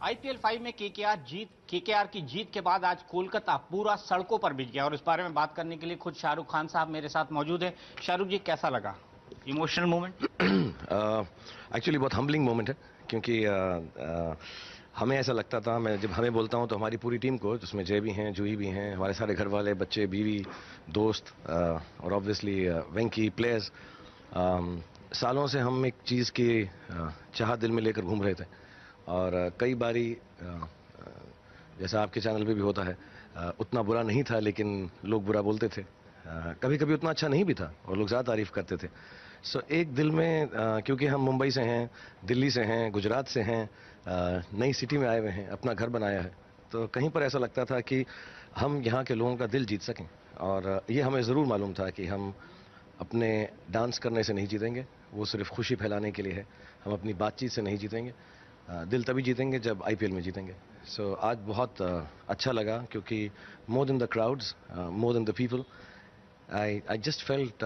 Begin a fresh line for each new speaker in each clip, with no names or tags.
IPL 5 में KKR की जीत के बाद आज कोलकाता पूरा सड़कों पर भिज गया और इस बारे में बात करने के लिए खुद शाहरुख खान साहब मेरे साथ मौजूद हैं। शाहरुख जी, कैसा लगा इमोशनल मोमेंट?
एक्चुअली बहुत हम्बलिंग मोमेंट है क्योंकि हमें ऐसा लगता था, मैं जब हमें बोलता हूं तो हमारी पूरी टीम को, जिसमें जय भी हैं, जूही भी हैं, हमारे सारे घर वाले, बच्चे, बीवी, दोस्त और ऑब्वियसली वेंकी, प्लेयर्स, सालों से हम एक चीज़ की चाह दिल में लेकर घूम रहे थे और कई बारी जैसा आपके चैनल पे भी होता है, उतना बुरा नहीं था लेकिन लोग बुरा बोलते थे, कभी कभी उतना अच्छा नहीं भी था और लोग ज़्यादा तारीफ करते थे। सो एक दिल में क्योंकि हम मुंबई से हैं, दिल्ली से हैं, गुजरात से हैं, नई सिटी में आए हुए हैं, अपना घर बनाया है, तो कहीं पर ऐसा लगता था कि हम यहाँ के लोगों का दिल जीत सकें। और ये हमें ज़रूर मालूम था कि हम अपने डांस करने से नहीं जीतेंगे, वो सिर्फ खुशी फैलाने के लिए है। हम अपनी बातचीत से नहीं जीतेंगे, दिल तभी जीतेंगे जब आईपीएल में जीतेंगे। सो आज बहुत अच्छा लगा क्योंकि more than the crowds, more than the people, I just felt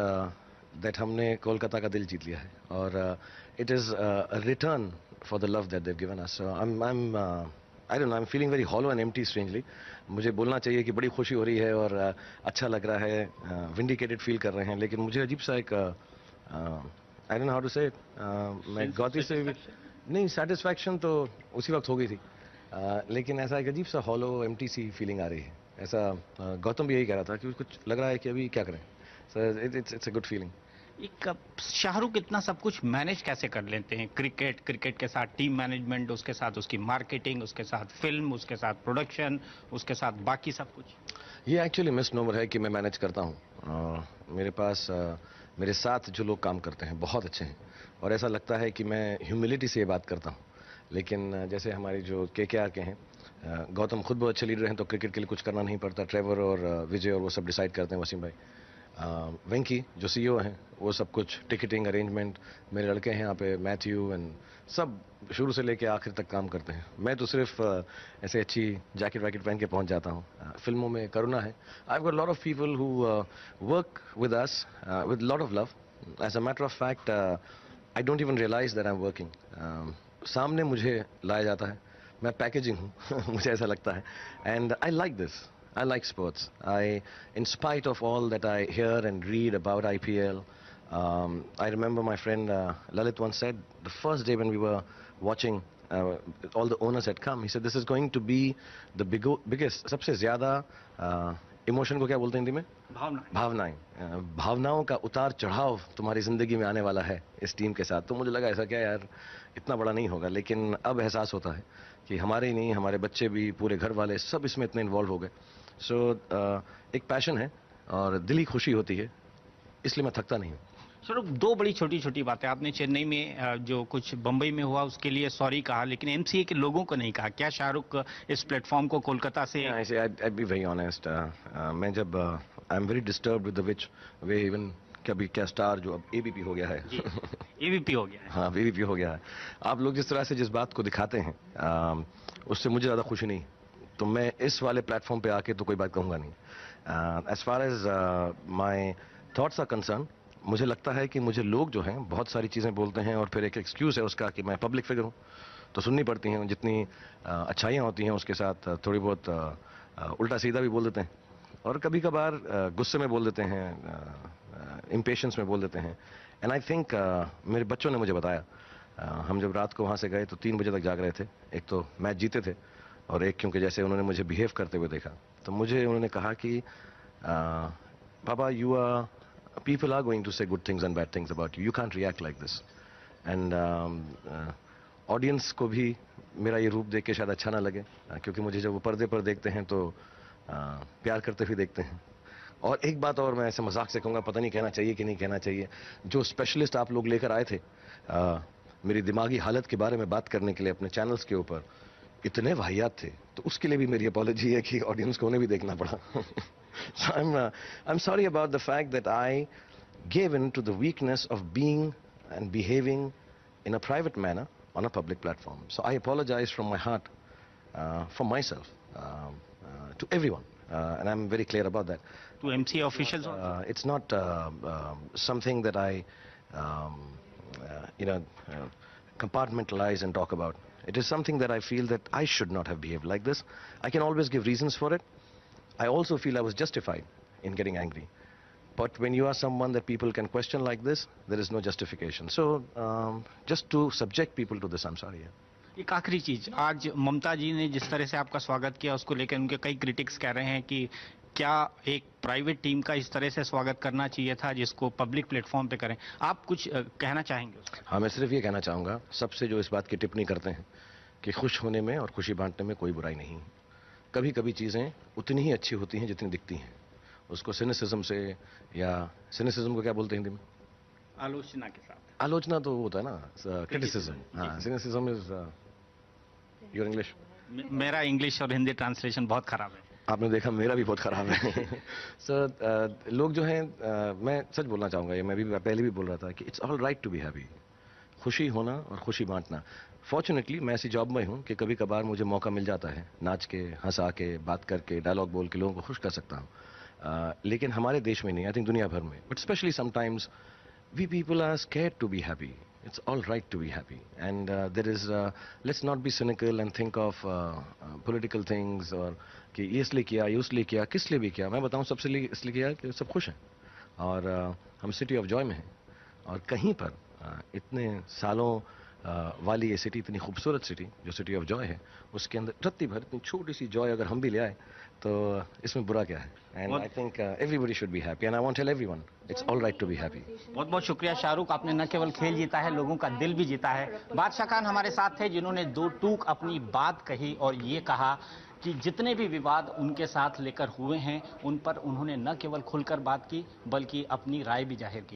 that हमने कोलकाता का दिल जीत लिया है और it is a return for the love that they've given us. So I don't know, I am feeling very hollow and empty strangely. मुझे बोलना चाहिए कि बड़ी खुशी हो रही है और अच्छा लग रहा है, विंडिकेटेड फील कर रहे हैं, लेकिन मुझे अजीब सा एक I don't know how to say, मैं गौती से भी नहीं, सेटिस्फैक्शन तो उसी वक्त हो गई थी, लेकिन ऐसा एक अजीब सा हॉलो एम्प्टी सी फीलिंग आ रही है। ऐसा गौतम भी यही कह रहा था कि कुछ लग रहा है कि अभी क्या करें। So it's a good feeling.
एक शाहरुख इतना सब कुछ मैनेज कैसे कर लेते हैं? क्रिकेट के साथ टीम मैनेजमेंट, उसके साथ उसकी मार्केटिंग, उसके साथ फिल्म, उसके साथ प्रोडक्शन, उसके साथ बाकी सब कुछ।
ये एक्चुअली मिसनोमर है कि मैं मैनेज करता हूँ। मेरे पास मेरे साथ जो लोग काम करते हैं बहुत अच्छे हैं और ऐसा लगता है कि मैं ह्यूमिलिटी से ये बात करता हूँ, लेकिन जैसे हमारी जो केकेआर के हैं, गौतम खुद बहुत अच्छे लीडर हैं तो क्रिकेट के लिए कुछ करना नहीं पड़ता, ट्रेवर और विजय और वो सब डिसाइड करते हैं, वसीम भाई। वेंकी जो सीईओ हैं वो सब कुछ टिकटिंग अरेंजमेंट, मेरे लड़के हैं यहाँ पे, मैथ्यू एंड सब शुरू से लेके आखिर तक काम करते हैं। मैं तो सिर्फ ऐसे अच्छी जैकेट वैकेट पहन के पहुंच जाता हूँ। फिल्मों में करुणा है, I have got lot of people who work with us with lot of love. As a matter of fact I don't even realise that I am working. सामने मुझे लाया जाता है, मैं पैकेजिंग हूँ मुझे ऐसा लगता है, and I like this. I like sports. In spite of all that I hear and read about IPL, I remember my friend Lalit once said, the first day when we were watching, all the owners had come. He said, "This is going to be the biggest." सबसे ज़्यादा emotion को क्या बोलते हैं हिंदी में? भावनाएं। भावनाओं का उतार चढ़ाव तुम्हारी जिंदगी में आने वाला है इस टीम के साथ। तो मुझे लगा ऐसा क्या यार, इतना बड़ा नहीं होगा, लेकिन अब एहसास होता है कि हमारे ही नहीं, हमारे बच्चे भी, पूरे घर वाले सब इसमें इतने इन्वॉल्व हो गए। सो एक पैशन है और दिली खुशी होती है, इसलिए मैं थकता नहीं हूँ।
सर, दो बड़ी छोटी छोटी बातें आपने चेन्नई में जो कुछ बंबई में हुआ उसके लिए सॉरी कहा, लेकिन एमसीए के लोगों को नहीं कहा। क्या शाहरुख इस प्लेटफॉर्म को कोलकाता से
आई बी वेरी ऑनेस्ट, मैं जब I am very disturb with the which way even कभी क्या स्टार जो अब एबीपी हो गया है
एबीपी हो गया है,
हाँ एबीपी हो गया है। आप लोग जिस तरह से जिस बात को दिखाते हैं उससे मुझे ज़्यादा खुशी नहीं, तो मैं इस वाले प्लेटफॉर्म पे आके तो कोई बात कहूँगा नहीं। As far as my thoughts are concern, मुझे लगता है कि मुझे लोग जो हैं बहुत सारी चीज़ें बोलते हैं और फिर एक एक्सक्यूज़ है उसका कि मैं पब्लिक फिगर हूँ तो सुननी पड़ती हैं। जितनी अच्छाइयाँ होती हैं उसके साथ थोड़ी बहुत उल्टा सीधा भी बोल देते हैं और कभी कभार गुस्से में बोल देते हैं, इम्पेशंस में बोल देते हैं। एंड आई थिंक मेरे बच्चों ने मुझे बताया, हम जब रात को वहाँ से गए तो 3 बजे तक जाग रहे थे। एक तो मैच जीते थे और एक क्योंकि जैसे उन्होंने मुझे बिहेव करते हुए देखा तो मुझे उन्होंने कहा कि पापा, you are, people are going to say good things and bad things about you. You can't react like this. And audience को भी मेरा ये रूप देख के शायद अच्छा ना लगे, क्योंकि मुझे जब वो पर्दे पर देखते हैं तो प्यार करते हुए देखते हैं। और एक बात और मैं ऐसे मजाक से कहूँगा, पता नहीं कहना चाहिए कि नहीं कहना चाहिए, जो स्पेशलिस्ट आप लोग लेकर आए थे मेरी दिमागी हालत के बारे में बात करने के लिए अपने चैनल्स के ऊपर, इतने वाहियात थे, तो उसके लिए भी मेरी अपॉलॉजी है कि ऑडियंस को उन्हें भी देखना पड़ा। So I'm sorry about the fact that I gave in to the weakness of being and behaving in a private manner on a public platform. So I apologize from my heart, for myself, to everyone, and I'm very clear about that.
To MC officials?
It's not something that I, compartmentalize and talk about. It is something that I feel that I should not have behaved like this. I can always give reasons for it. I also feel I was justified in getting angry. But when you are someone that people can question like this, there is no justification. So just to subject people to this, I'm sorry.
एक आखिरी चीज, आज ममता जी ने जिस तरह से आपका स्वागत किया उसको लेकर उनके कई क्रिटिक्स कह रहे हैं कि क्या एक प्राइवेट टीम का इस तरह से स्वागत करना चाहिए था जिसको पब्लिक प्लेटफॉर्म पे करें। आप कुछ कहना चाहेंगे उसके?
हाँ, मैं सिर्फ ये कहना चाहूँगा सबसे जो इस बात की टिप्पणी करते हैं कि खुश होने में और खुशी बांटने में कोई बुराई नहीं। कभी कभी चीज़ें उतनी ही अच्छी होती हैं जितनी दिखती हैं। उसको सिनिसिज्म से, या सिनिसिज्म को क्या बोलते हैं हिंदी में?
आलोचना के साथ।
आलोचना तो होता है ना, क्रिटिसिज्म। हाँ, सिनिसिज्म इज योर इंग्लिश।
मेरा इंग्लिश और हिंदी ट्रांसलेशन बहुत खराब है।
आपने देखा, मेरा भी बहुत खराब है। सर लोग जो हैं, मैं सच बोलना चाहूँगा, ये मैं भी पहले भी बोल रहा था कि it's all right to be happy. खुशी होना और खुशी बांटना। फॉर्चुनेटली मैं ऐसी जॉब में हूँ कि कभी कभार मुझे मौका मिल जाता है नाच के, हंसा के, बात करके, डायलॉग बोल के लोगों को खुश कर सकता हूँ। लेकिन हमारे देश में नहीं, आई थिंक दुनिया भर में, but specially sometimes we people are scared to be happy. It's all right to be happy, and there is let's not be cynical and think of political things or कि ये इसलिए किया, ये उसलिए किया, किस लिए भी किया। मैं बताऊं, सबसे इसलिए किया कि सब खुश हैं और हम सिटी ऑफ जॉय में हैं। और कहीं पर इतने सालों वाली ये सिटी, इतनी खूबसूरत सिटी जो सिटी ऑफ जॉय है, उसके अंदर रत्ती भर इतनी छोटी सी जॉय अगर हम भी ले आए तो इसमें बुरा क्या है। And I think everybody should be happy and I want tell everyone it's all right to be happy.
बहुत बहुत शुक्रिया शाहरुख, आपने न केवल खेल जीता है, लोगों का दिल भी जीता है। बादशाह खान हमारे साथ थे जिन्होंने दो टूक अपनी बात कही और ये कहा कि जितने भी विवाद उनके साथ लेकर हुए हैं उन पर उन्होंने न केवल खुलकर बात की बल्कि अपनी राय भी जाहिर की।